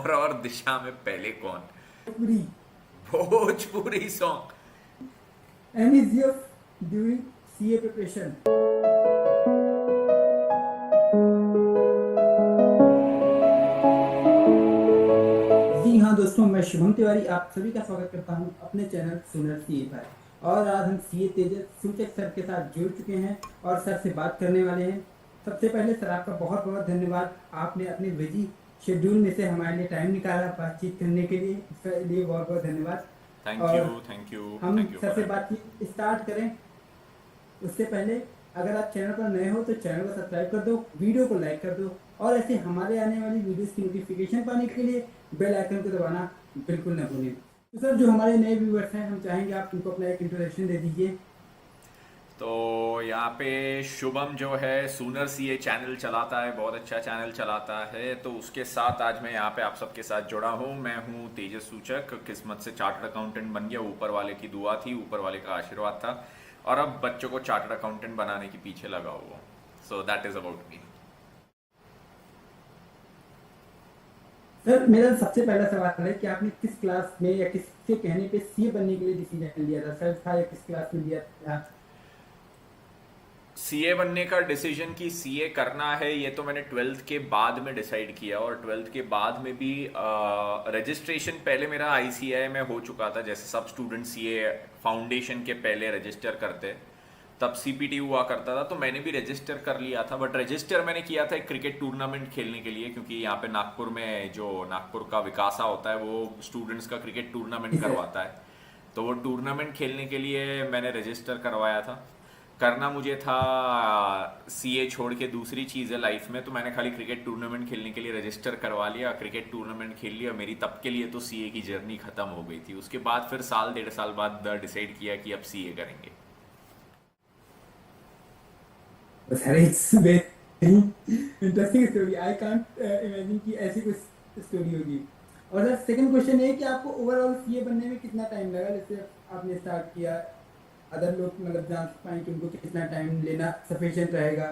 और दिशा में पहले कौन? Puri. Bhojpuri song. And is your doing CA preparation? जी हाँ दोस्तों, मैं शुभम तिवारी आप सभी का स्वागत करता हूँ अपने चैनल सुनर सीए पर। और आज हम सीए तेजस सूचक सर के साथ जुड़ चुके हैं और सर से बात करने वाले हैं। सबसे पहले सर आपका बहुत बहुत धन्यवाद, आपने अपने बिजी शेड्यूल में से हमारे लिए टाइम निकाला बातचीत करने के लिए, इसके लिए बहुत बहुत धन्यवाद। थैंक यू, और थैंक यू, हम थैंक यू सर फॉर से हैविंग। बातचीत स्टार्ट करें उससे पहले अगर आप चैनल पर नए हो तो चैनल को सब्सक्राइब कर दो, वीडियो को लाइक कर दो और ऐसे हमारे आने वाली वीडियोस की नोटिफिकेशन पाने के लिए बेल आइकन को दबाना बिल्कुल न भूलें। तो सर, जो हमारे नए व्यूअर्स हैं, हम चाहेंगे आप उनको अपना एक इंट्रोडक्शन दे दीजिए। तो यहाँ पे शुभम जो है सूनर सीए चैनल चलाता है, बहुत अच्छा चैनल चलाता है। तो उसके साथ आज मैं यहाँ पे आप सबके साथ जुड़ा हूँ। मैं हूँ तेजस सूचक, किस्मत से चार्टर्ड अकाउंटेंट बन गया, ऊपर वाले की दुआ थी, ऊपर वाले का आशीर्वाद था, और अब बच्चों को चार्टर्ड अकाउंटेंट बनाने के पीछे लगा हुआ। So that is about me. Sir, मेरा सबसे पहला सवाल है कि आपने किस क्लास में या किसके कहने पे सीए बनने के लिए डिसीजन लिया था? सर था या किस क्लास में लिया था? सीए बनने का डिसीजन कि सीए करना है, ये तो मैंने ट्वेल्थ के बाद में डिसाइड किया। और ट्वेल्थ के बाद में भी रजिस्ट्रेशन पहले मेरा आईसीएआई में हो चुका था। जैसे सब स्टूडेंट सीए फाउंडेशन के पहले रजिस्टर करते, तब सीपीटी हुआ करता था, तो मैंने भी रजिस्टर कर लिया था। बट रजिस्टर मैंने किया था एक क्रिकेट टूर्नामेंट खेलने के लिए, क्योंकि यहाँ पे नागपुर में जो नागपुर का विकासा होता है वो स्टूडेंट्स का क्रिकेट जी टूर्नामेंट सर। करवाता है। तो वो टूर्नामेंट खेलने के लिए मैंने रजिस्टर करवाया था। करना मुझे था सीए छोड़ के दूसरी चीज़ है लाइफ में, तो मैंने खाली क्रिकेट टूर्नामेंट खेलने के लिए रजिस्टर करवा लिया, क्रिकेट टूर्नामेंट खेल लिया। मेरी तब के लिए तो सीए की जर्नी खत्म हो गई थी। उसके बाद फिर साल डेढ़ साल बाद डिसाइड किया कि अब सीए करेंगे। Sir, it's very interesting story. I can't imagine कि ऐसी कुछ स्टोरी होगी। और सर, सेकंड क्वेश्चन है कि आपको ओवरऑल सीए बनने में कितना टाइम लगा? जैसे आपने स्टार्ट किया, अदर लोग मतलब जान पाए कि उनको कितना टाइम लेना सफिशिएंट रहेगा?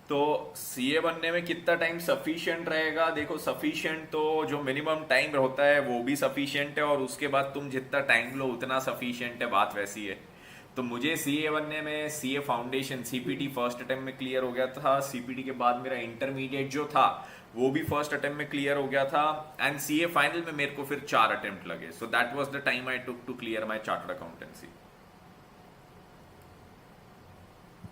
तो सीए बनने में कितना टाइम सफिशिएंट रहेगा? देखो, सफिशिएंट तो जो मिनिमम टाइम होता है वो भी सफिशिएंट है, और उसके बाद तुम जितना टाइम लो उतना सफिशिएंट है, बात वैसी है। तो मुझे सीए बनने में CA foundation CPT first attempt में क्लियर हो गया था। सीपीटी के बाद मेरा इंटरमीडिएट जो था वो भी फर्स्ट अटेम्प्ट में क्लियर हो गया था। एंड सीए फाइनल में मेरे को फिर 4 अटेम्प्ट लगे। So that was the time I took to clear my chartered accountancy.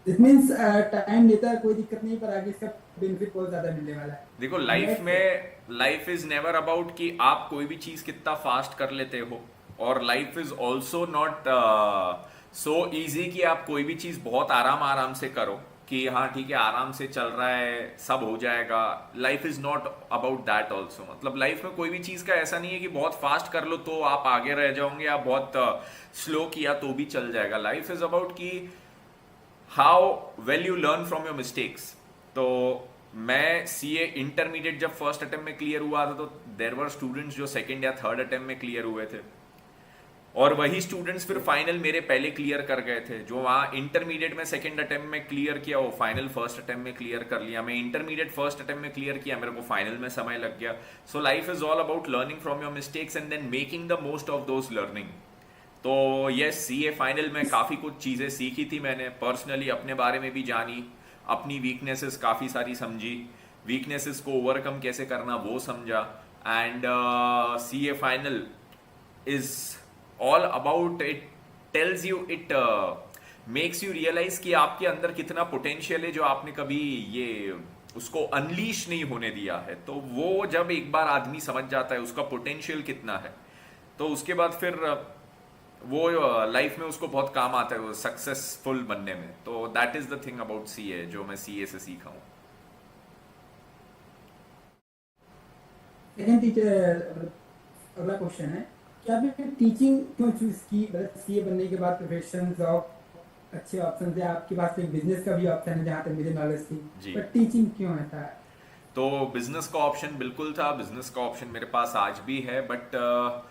It means time लेता है, कोई दिक्कत नहीं, पर आगे इसका बेनिफिट बहुत ज्यादा मिलने वाला है। देखो, लाइफ नेक्स्ट। में लाइफ इज नेवर अबाउट कि आप कोई भी चीज कितना फास्ट कर लेते हो, और life is also not so easy कि आप कोई भी चीज बहुत आराम आराम से करो, कि हाँ ठीक है आराम से चल रहा है सब हो जाएगा। Life is not about that also. मतलब लाइफ में कोई भी चीज का ऐसा नहीं है कि बहुत फास्ट कर लो तो आप आगे रह जाओगे, या बहुत स्लो किया तो भी चल जाएगा। लाइफ इज अबाउट कि how well you learn from your mistakes. तो मैं सीए इंटरमीडिएट जब फर्स्ट अटेम्प्ट में क्लियर हुआ था, तो देर वर स्टूडेंट्स जो सेकंड या थर्ड अटेम्प्ट में क्लियर हुए थे, और वही स्टूडेंट्स फिर फाइनल मेरे पहले क्लियर कर गए थे। जो वहाँ इंटरमीडिएट में सेकंड अटेम्प्ट में क्लियर किया वो फाइनल फर्स्ट अटेम्प्ट में क्लियर कर लिया। मैं इंटरमीडिएट फर्स्ट अटेम्प्ट में क्लियर किया, मेरे को फाइनल में समय लग गया। So life is all about learning from your mistakes and then making the most of those learning. तो यस, सीए फाइनल में काफ़ी कुछ चीज़ें सीखी थी मैंने, पर्सनली अपने बारे में भी जानी, अपनी वीकनेसेस काफ़ी सारी समझी, वीकनेसेस को ओवरकम कैसे करना वो समझा। And CA final is all about, it tells you, it makes you realize कि आपके अंदर कितना पोटेंशियल है जो आपने कभी ये उसको अनलीश नहीं होने दिया है। तो वो जब एक बार आदमी समझ जाता है उसका पोटेंशियल कितना है, तो उसके बाद फिर वो लाइफ में उसको बहुत काम आता है वो सक्सेसफुल बनने में। तो that is the thing about CA जो मैं सीए से सीखा हूँ। सेकंड टीचर, अगला क्वेश्चन है कि आपने टीचिंग क्यों चूज की? मतलब सीए बनने के बाद प्रोफेशन जॉब अच्छे ऑप्शन थे, आपके पास एक बिजनेस का भी ऑप्शन है जहाँ तक मुझे नॉलेज थी, जी। पर टीचिंग क्यों ऐसा है? तो बिजनेस का ऑप्शन बिल्कुल था, बिजनेस का ऑप्शन मेरे पास आज भी है। बट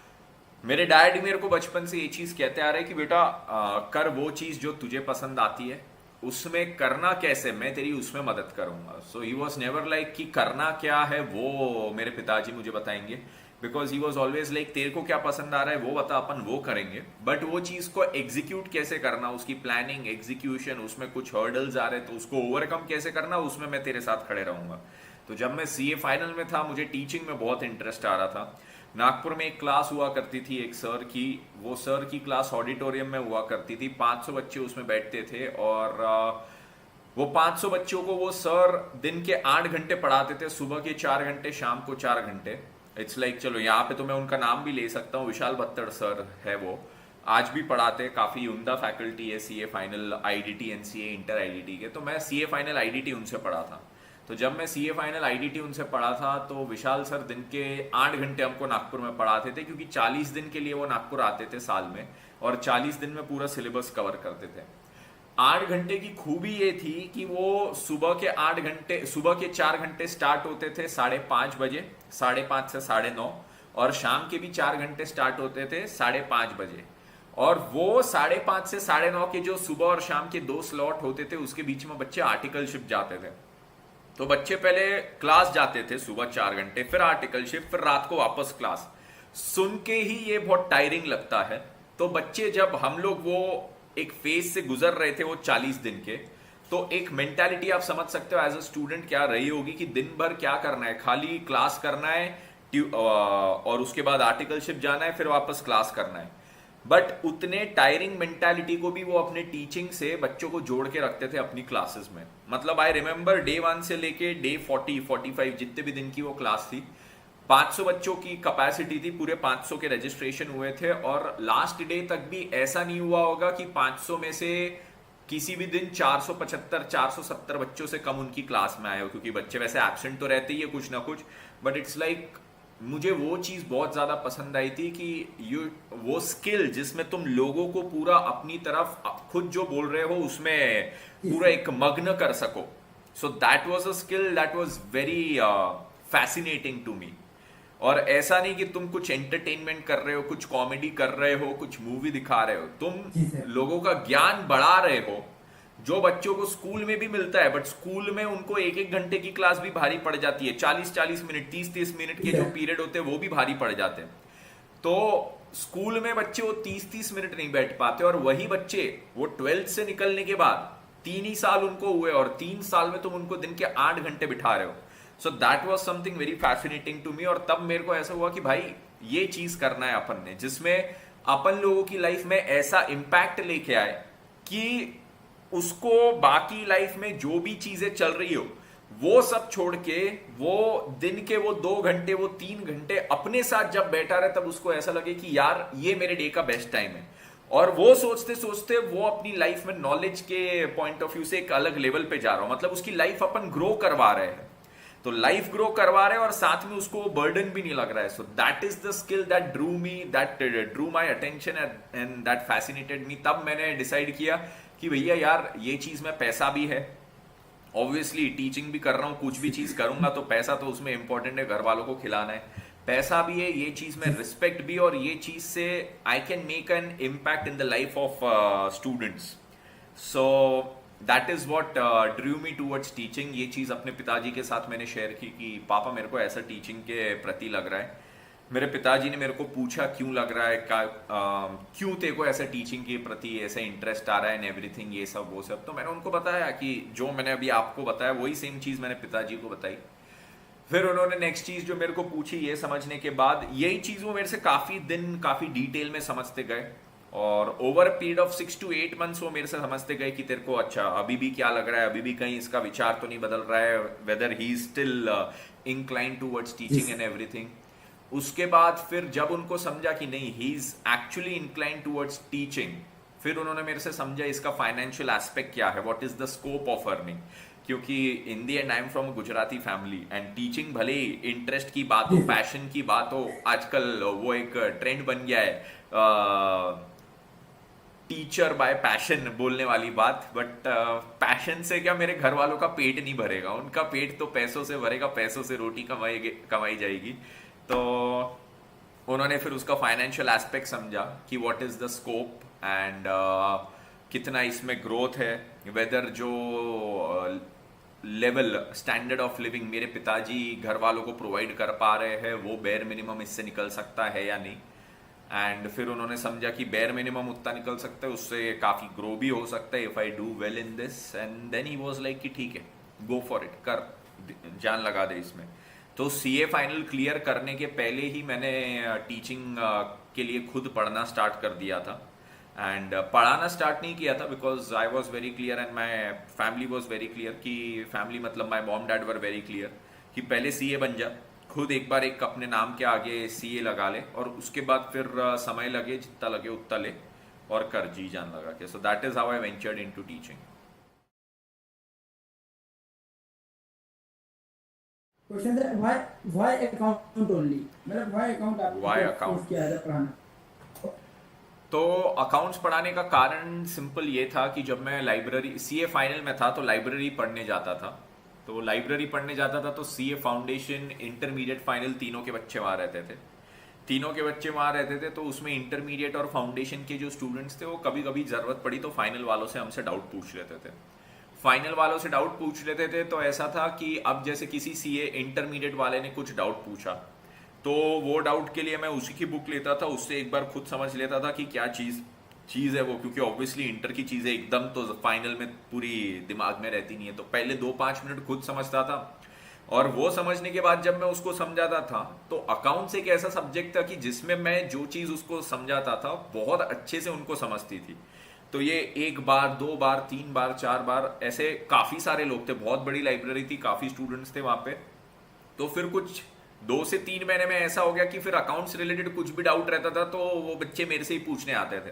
मेरे डैड मेरे को बचपन से ये चीज़ कहते आ रहे हैं कि बेटा कर वो चीज़ जो तुझे पसंद आती है, उसमें करना कैसे, मैं तेरी उसमें मदद करूंगा. सो ही वॉज नेवर लाइक कि करना क्या है वो मेरे पिताजी मुझे बताएंगे, because he was always like तेरे को क्या पसंद आ रहा है वो बता, अपन वो करेंगे. बट वो चीज को एग्जीक्यूट कैसे करना, उसकी प्लानिंग, एग्जीक्यूशन, उसमें कुछ हर्डल्स आ रहे तो उसको ओवरकम कैसे करना, उसमें मैं तेरे साथ खड़े रहूंगा. तो जब मैं सीए फाइनल में था, मुझे टीचिंग में बहुत इंटरेस्ट आ रहा था. नागपुर में एक क्लास हुआ करती थी एक सर की, वो सर की क्लास ऑडिटोरियम में हुआ करती थी. 500 बच्चे उसमें बैठते थे और वो 500 बच्चों को वो सर दिन के 8 घंटे पढ़ाते थे, सुबह के 4 घंटे, शाम को 4 घंटे. इट्स लाइक चलो यहाँ पे तो मैं उनका नाम भी ले सकता हूँ, विशाल बत्तड़ सर है वो, आज भी पढ़ाते हैं. काफी उम्दा फैकल्टी है CA final IDT NCA inter IDT के. तो मैं सीए फाइनल आईडीटी उनसे पढ़ा था. तो जब मैं सीए फाइनल आईडीटी उनसे पढ़ा था तो विशाल सर दिन के 8 घंटे हमको नागपुर में पढ़ाते थे, क्योंकि 40 दिन के लिए वो नागपुर आते थे साल में, और 40 दिन में पूरा सिलेबस कवर करते थे. 8 घंटे की खूबी ये थी कि वो सुबह के 8 घंटे, सुबह के 4 घंटे स्टार्ट होते थे 5:30 बजे, 5:30 से 9:30, और शाम के भी 4 घंटे स्टार्ट होते थे 5:30 बजे. और वो 5:30 से 9:30 के जो सुबह और शाम के 2 स्लॉट होते थे, उसके बीच में बच्चे आर्टिकलशिप जाते थे. तो बच्चे पहले क्लास जाते थे सुबह 4 घंटे, फिर आर्टिकलशिप, फिर रात को वापस क्लास. सुन के ही ये बहुत टायरिंग लगता है. तो बच्चे, जब हम लोग वो एक फेज से गुजर रहे थे वो 40 दिन के, तो एक मेंटालिटी आप समझ सकते हो एज अ स्टूडेंट क्या रही होगी कि दिन भर क्या करना है, खाली क्लास करना है और उसके बाद आर्टिकलशिप जाना है, फिर वापस क्लास करना है. बट उतने टायरिंग मेंटालिटी को भी वो अपने टीचिंग से बच्चों को जोड़ के रखते थे अपनी क्लासेस में. मतलब आई रिमेंबर डे 1 से लेके डे 45 जितने भी दिन की वो क्लास थी, 500 बच्चों की कैपेसिटी थी, पूरे 500 के रजिस्ट्रेशन हुए थे. और लास्ट डे तक भी ऐसा नहीं हुआ होगा कि 500 में से किसी भी दिन 475 470 बच्चों से कम उनकी क्लास में आए हो, क्योंकि बच्चे वैसे एब्सेंट तो रहते ही है कुछ ना कुछ. बट इट्स लाइक मुझे वो चीज बहुत ज्यादा पसंद आई थी कि यू, वो स्किल जिसमें तुम लोगों को पूरा अपनी तरफ खुद जो बोल रहे हो उसमें पूरा एक मग्न कर सको. So that was a skill that was very fascinating to me. और ऐसा नहीं कि तुम कुछ एंटरटेनमेंट कर रहे हो, कुछ कॉमेडी कर रहे हो, कुछ मूवी दिखा रहे हो, जी तुम सर। लोगों का ज्ञान बढ़ा रहे हो, जो बच्चों को स्कूल में भी मिलता है. बट स्कूल में उनको 1-1 घंटे की क्लास भी भारी पड़ जाती है, 40-40 मिनट, 30-30 मिनट के जी जो सर। पीरियड होते हैं वो भी भारी पड़ जाते हैं. तो स्कूल में बच्चे वो 30-30 मिनट नहीं बैठ पाते, और वही बच्चे वो 12th से निकलने के बाद 3 ही साल उनको हुए, और 3 साल में तुम उनको दिन के 8 घंटे बिठा रहे हो. So that was something very fascinating to me. और तब मेरे को ऐसा हुआ कि भाई ये चीज करना है अपन ने, जिसमें अपन लोगों की लाइफ में ऐसा इंपैक्ट लेके आए कि उसको बाकी लाइफ में जो भी चीजें चल रही हो वो सब छोड़ के, वो दिन के वो 2 घंटे, वो 3 घंटे अपने साथ जब बैठा रहे, तब उसको ऐसा लगे कि यार ये मेरे डे का बेस्ट टाइम है. और वो सोचते सोचते वो अपनी लाइफ में नॉलेज के पॉइंट ऑफ व्यू से एक अलग लेवल पे जा रहा हो. मतलब उसकी लाइफ अपन ग्रो करवा रहे हैं. तो लाइफ ग्रो करवा रहे हैं और साथ में उसको बर्डन भी नहीं लग रहा है. So that is the skill that Drew me, that Drew my attention and that fascinated me. तब मैंने डिसाइड किया कि भैया यार ये चीज में पैसा भी है, ऑब्वियसली टीचिंग भी कर रहा हूँ, कुछ भी चीज करूंगा तो पैसा तो उसमें इंपॉर्टेंट है, घर वालों को खिलाना है, पैसा भी है, ये चीज में रिस्पेक्ट भी, और ये चीज से I can make an impact in the life of students. So that is what Drew me towards teaching. ये चीज अपने पिताजी के साथ मैंने शेयर की कि पापा मेरे को ऐसा टीचिंग के प्रति लग रहा है. मेरे पिताजी ने मेरे को पूछा क्यों लग रहा है, क्यों तेरे को ऐसा टीचिंग के प्रति ऐसा इंटरेस्ट आ रहा है एंड एवरीथिंग, ये सब वो सब. तो मैंने उनको बताया कि जो मैंने अभी आपको बताया वही सेम चीज मैंने पिताजी को बताई. फिर उन्होंने नेक्स्ट चीज जो मेरे को पूछी, ये समझने के बाद यही चीज वो मेरे से काफी दिन काफी डिटेल में समझते गए. और over period of 6 to 8 months वो मेरे से समझते गए कि तेरे को अच्छा अभी भी क्या लग रहा है, अभी भी कहीं इसका विचार तो नहीं बदल रहा है, weather he is still incline towards teaching and everything. उसके बाद फिर जब उनको समझा कि नहीं he is actually incline towards teaching, फिर उन्होंने मेरे से समझा इसका फाइनेंशियल एस्पेक्ट क्या है, what is the scope of earning. क्योंकि in the end I am from Gujarati family and teaching भले ही इंटरेस्ट की बात हो, पैशन की बात हो, आजकल वो एक ट्रेंड बन गया है टीचर बाय पैशन बोलने वाली बात. बट पैशन से क्या मेरे घर वालों का पेट नहीं भरेगा, उनका पेट तो पैसों से भरेगा, पैसों से रोटी कमाई जाएगी. तो उन्होंने फिर उसका फाइनेंशियल एस्पेक्ट समझा कि what is the scope and कितना इसमें ग्रोथ है, वेदर जो लेवल स्टैंडर्ड ऑफ लिविंग मेरे पिताजी घर वालों को प्रोवाइड कर पा रहे हैं वो बेयर मिनिमम इससे निकल सकता है या नहीं। एंड फिर उन्होंने समझा कि बेयर मिनिमम उतना निकल सकता है, उससे काफ़ी ग्रो भी हो सकता है if I do well in this. And then he was like कि ठीक है गो फॉर इट, कर, जान लगा दे इसमें। तो सीए फाइनल क्लियर करने के पहले ही मैंने टीचिंग के लिए खुद पढ़ना स्टार्ट कर दिया था। एंड पढ़ाना स्टार्ट नहीं किया था because I was very clear and my family was very clear कि फैमिली मतलब my mom dad were very clear कि पहले सीए बन जा, खुद एक बार एक अपने नाम के आगे सीए लगा ले और उसके बाद फिर समय लगे जितना लगे उतना ले और कर, जी जान लगा के। So that is how I ventured into teaching. Question है व्हाई अकाउंट ओनली, मतलब व्हाई अकाउंट आपने Why चूज account? किया है पढ़ाना? तो अकाउंट्स पढ़ाने का कारण सिंपल ये था कि जब मैं लाइब्रेरी सीए फाइनल में था तो लाइब्रेरी पढ़ने जाता था। तो लाइब्रेरी पढ़ने जाता था तो सीए फाउंडेशन इंटरमीडिएट फाइनल तीनों के बच्चे वहाँ रहते थे। तीनों के बच्चे वहाँ रहते थे तो उसमें इंटरमीडिएट और फाउंडेशन के जो स्टूडेंट्स थे वो कभी कभी ज़रूरत पड़ी तो फाइनल वालों से हमसे डाउट पूछ लेते थे। फाइनल वालों से डाउट पूछ लेते थे तो ऐसा था कि अब जैसे किसी सीए इंटरमीडिएट वाले ने कुछ डाउट पूछा तो वो डाउट के लिए मैं उसी की बुक लेता था, उससे एक बार खुद समझ लेता था कि क्या चीज़ है वो, क्योंकि ऑब्वियसली इंटर की चीज़ें एकदम तो फाइनल में पूरी दिमाग में रहती नहीं है। तो पहले 2-5 मिनट खुद समझता था और वो समझने के बाद जब मैं उसको समझाता था तो अकाउंट्स एक ऐसा सब्जेक्ट था कि जिसमें मैं जो चीज़ उसको समझाता था बहुत अच्छे से उनको समझती थी। तो ये 1 बार 2 बार 3 बार 4 बार ऐसे काफ़ी सारे लोग थे, बहुत बड़ी लाइब्रेरी थी, काफ़ी स्टूडेंट्स थे वहाँ पे। तो फिर कुछ 2 से 3 महीने में ऐसा हो गया कि फिर अकाउंट्स रिलेटेड कुछ भी डाउट रहता था तो वो बच्चे मेरे से ही पूछने आते थे।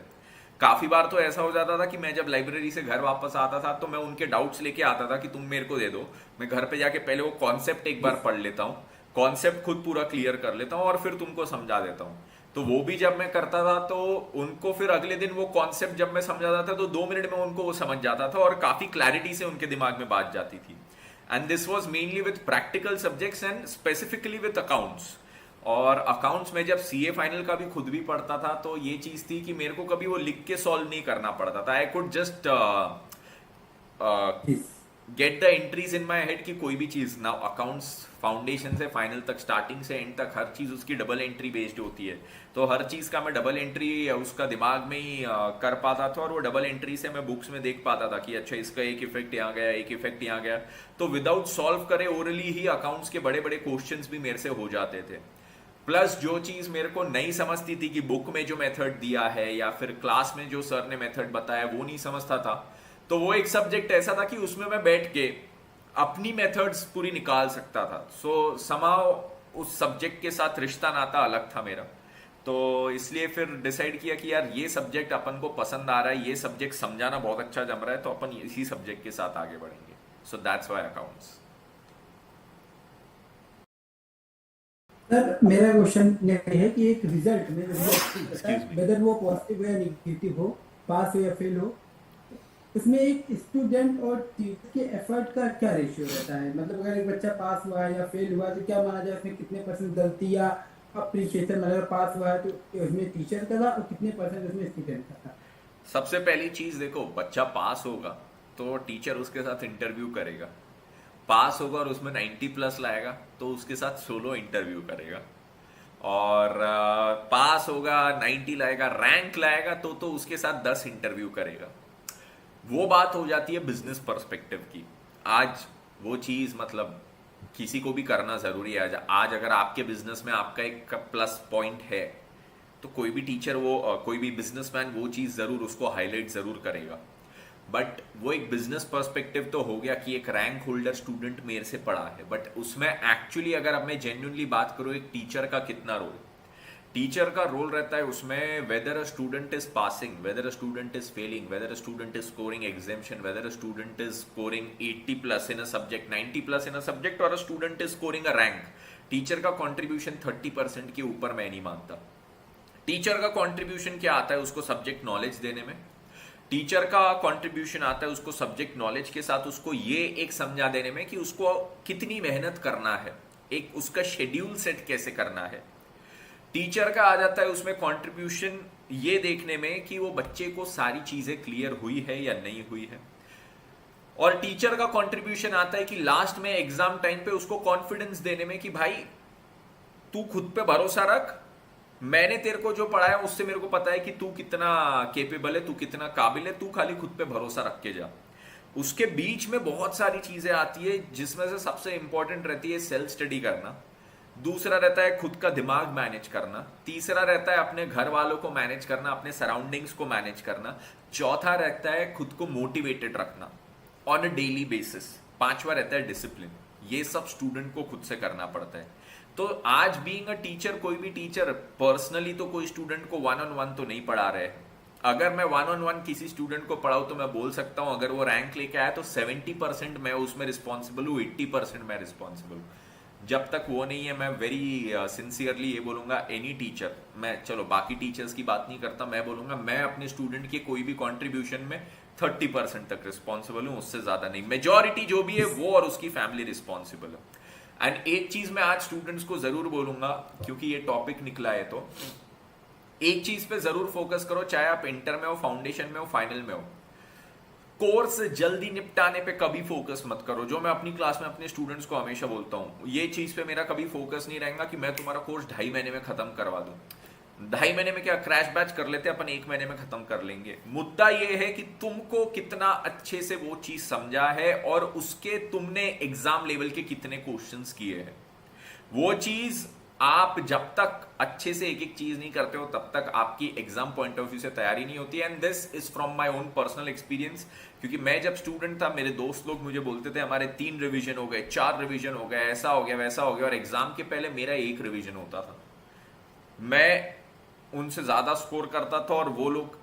काफी बार तो ऐसा हो जाता था कि मैं जब लाइब्रेरी से घर वापस आता था तो मैं उनके डाउट्स लेके आता था कि तुम मेरे को दे दो, मैं घर पे जाके पहले वो कॉन्सेप्ट एक बार पढ़ लेता हूँ, कॉन्सेप्ट खुद पूरा क्लियर कर लेता हूँ और फिर तुमको समझा देता हूँ। तो वो भी जब मैं करता था तो उनको फिर अगले दिन वो कॉन्सेप्ट जब मैं समझाता था तो 2 मिनट में उनको वो समझ जाता था और काफी क्लैरिटी से उनके दिमाग में बात जाती थी। And this was mainly with practical subjects and specifically with accounts. और अकाउंट्स में जब सीए फाइनल का भी खुद भी पढ़ता था तो ये चीज थी कि मेरे को कभी वो लिख के सॉल्व नहीं करना पड़ता था। I could just Yes. Get the entries in my head कि कोई भी चीज ना, अकाउंट्स फाउंडेशन से फाइनल तक, स्टार्टिंग से एंड तक हर चीज उसकी डबल एंट्री बेस्ड होती है। तो हर चीज का मैं डबल एंट्री उसका दिमाग में ही कर पाता था और वो डबल एंट्री से मैं बुक्स में देख पाता था कि अच्छा इसका एक इफेक्ट यहाँ गया, एक इफेक्ट यहाँ गया। तो विदाउट सॉल्व करे ओरली ही अकाउंट्स के बड़े बड़े क्वेश्चंस भी मेरे से हो जाते थे। प्लस जो चीज मेरे को नहीं समझती थी कि बुक में जो मेथड दिया है या फिर क्लास में जो सर ने मेथड बताया वो नहीं समझता था, तो वो एक सब्जेक्ट ऐसा था कि उसमें मैं बैठ के अपनी मेथड्स पूरी निकाल सकता था। सो समाव उस सब्जेक्ट के साथ रिश्ता नाता अलग था मेरा। तो इसलिए फिर डिसाइड किया कि यार ये सब्जेक्ट अपन को पसंद आ रहा है, ये सब्जेक्ट समझाना बहुत अच्छा जम रहा है, तो अपन इसी सब्जेक्ट के साथ आगे बढ़ेंगे। So that's why accounts. Sir मेरा क्वेश्चन ये है कि एक रिजल्ट में Excuse me. वेदर वो पॉजिटिव हो या निगेटिव हो, पास हो या फेल हो, उसमें एक स्टूडेंट और टीचर के एफर्ट का क्या रेशियो रहता है? मतलब अगर एक बच्चा पास हुआ है या फेल हुआ है तो क्या माना जाए उसमें कितने परसेंट गलती या अप्रिशिएशन, मतलब अगर पास हुआ है तो उसमें टीचर का था और कितने परसेंट उसमें स्टूडेंट का था? सबसे पहली चीज देखो, बच्चा पास होगा तो टीचर उसके साथ इंटरव्यू करेगा। पास होगा और उसमें 90+ लाएगा तो उसके साथ सोलो इंटरव्यू करेगा। और पास होगा 90 लाएगा, रैंक लाएगा तो उसके साथ 10 इंटरव्यू करेगा। वो बात हो जाती है बिजनेस पर्सपेक्टिव की। आज वो चीज मतलब किसी को भी करना जरूरी है। आज अगर आपके बिजनेस में आपका एक प्लस पॉइंट है तो कोई भी टीचर कोई भी बिजनेसमैन वो चीज जरूर उसको हाईलाइट जरूर करेगा। बट वो एक बिजनेस पर्सपेक्टिव तो हो गया कि एक रैंक होल्डर स्टूडेंट मेरे से पढ़ा है, बट उसमें एक्चुअली अगर अब मैं जेन्युइनली बात करूँ एक टीचर का कितना रोल, टीचर का रोल रहता है उसमें whether a student is passing, whether a student is failing, whether a student is scoring examination, whether a student is scoring 80+ in a subject, 90+ in a subject, और a student is scoring a rank. Teacher का contribution 30% के ऊपर मैं नहीं मानता। Teacher का contribution क्या आता है उसको सब्जेक्ट नॉलेज देने में। टीचर का कंट्रीब्यूशन आता है उसको सब्जेक्ट नॉलेज के साथ उसको ये एक समझा देने में कि उसको कितनी मेहनत करना है, एक उसका शेड्यूल सेट कैसे करना है। टीचर का आ जाता है उसमें कंट्रीब्यूशन ये देखने में कि वो बच्चे को सारी चीजें क्लियर हुई है या नहीं हुई है। और टीचर का कंट्रीब्यूशन आता है कि लास्ट में एग्जाम टाइम पे उसको कॉन्फिडेंस देने में कि भाई तू खुद पे भरोसा रख, मैंने तेरे को जो पढ़ाया उससे मेरे को पता है कि तू कितना केपेबल है, तू कितना काबिल है, तू खाली खुद पे भरोसा रख के जा। उसके बीच में बहुत सारी चीजें आती है जिसमें से सबसे इंपॉर्टेंट रहती है सेल्फ स्टडी करना, दूसरा रहता है खुद का दिमाग मैनेज करना, तीसरा रहता है अपने घर वालों को मैनेज करना, अपने सराउंडिंग्स को मैनेज करना, चौथा रहता है खुद को मोटिवेटेड रखना ऑन अ डेली बेसिस, पांचवा रहता है डिसिप्लिन। ये सब स्टूडेंट को खुद से करना पड़ता है। तो आज बीइंग अ टीचर, कोई भी टीचर पर्सनली तो कोई स्टूडेंट को वन ऑन वन तो नहीं पढ़ा रहे। अगर मैं वन ऑन वन किसी स्टूडेंट को पढ़ाऊं तो मैं बोल सकता हूं अगर वो रैंक लेके आया तो 70% मैं उसमें रिस्पॉन्सिबल हूँ, 80% मैं रिस्पॉन्सिबल हूँ। जब तक वो नहीं है मैं वेरी सिंसियरली ये बोलूंगा एनी टीचर, मैं चलो बाकी टीचर्स की बात नहीं करता, मैं बोलूंगा मैं अपने स्टूडेंट के कोई भी कंट्रीब्यूशन में 30% तक रिस्पॉन्सिबल हूँ, उससे ज्यादा नहीं। मेजॉरिटी जो भी है वो और उसकी फैमिली रिस्पॉन्सिबल है। एंड एक चीज मैं आज स्टूडेंट्स को जरूर बोलूंगा क्योंकि ये टॉपिक निकला है, तो एक चीज पे जरूर फोकस करो, चाहे आप इंटर में हो, फाउंडेशन में हो, फाइनल में हो। कोर्स जल्दी निपटाने पे कभी फोकस मत करो। जो मैं अपनी क्लास में अपने स्टूडेंट्स को हमेशा बोलता हूं, ये चीज पे मेरा कभी फोकस नहीं रहेगा कि मैं तुम्हारा कोर्स 2.5 महीने में खत्म करवा दूं। 2.5 महीने में क्या क्रैश बैच कर लेते, अपन 1 महीने में खत्म कर लेंगे। मुद्दा ये है कि तुमको कितना अच्छे से वो चीज समझा है और उसके तुमने एग्जाम लेवल के कितने क्वेश्चंस किए हैं। वो चीज आप जब तक अच्छे से एक एक चीज नहीं करते हो तब तक आपकी एग्जाम पॉइंट ऑफ व्यू से तैयारी नहीं होती है। And this is from my own personal experience, क्योंकि मैं जब स्टूडेंट था मेरे दोस्त लोग मुझे बोलते थे हमारे 3 रिवीजन हो गए, 4 रिवीजन हो गए, ऐसा हो गया वैसा हो गया, और एग्जाम के पहले मेरा 1 रिवीजन होता था। मैं उनसे ज्यादा स्कोर करता था और वो लोग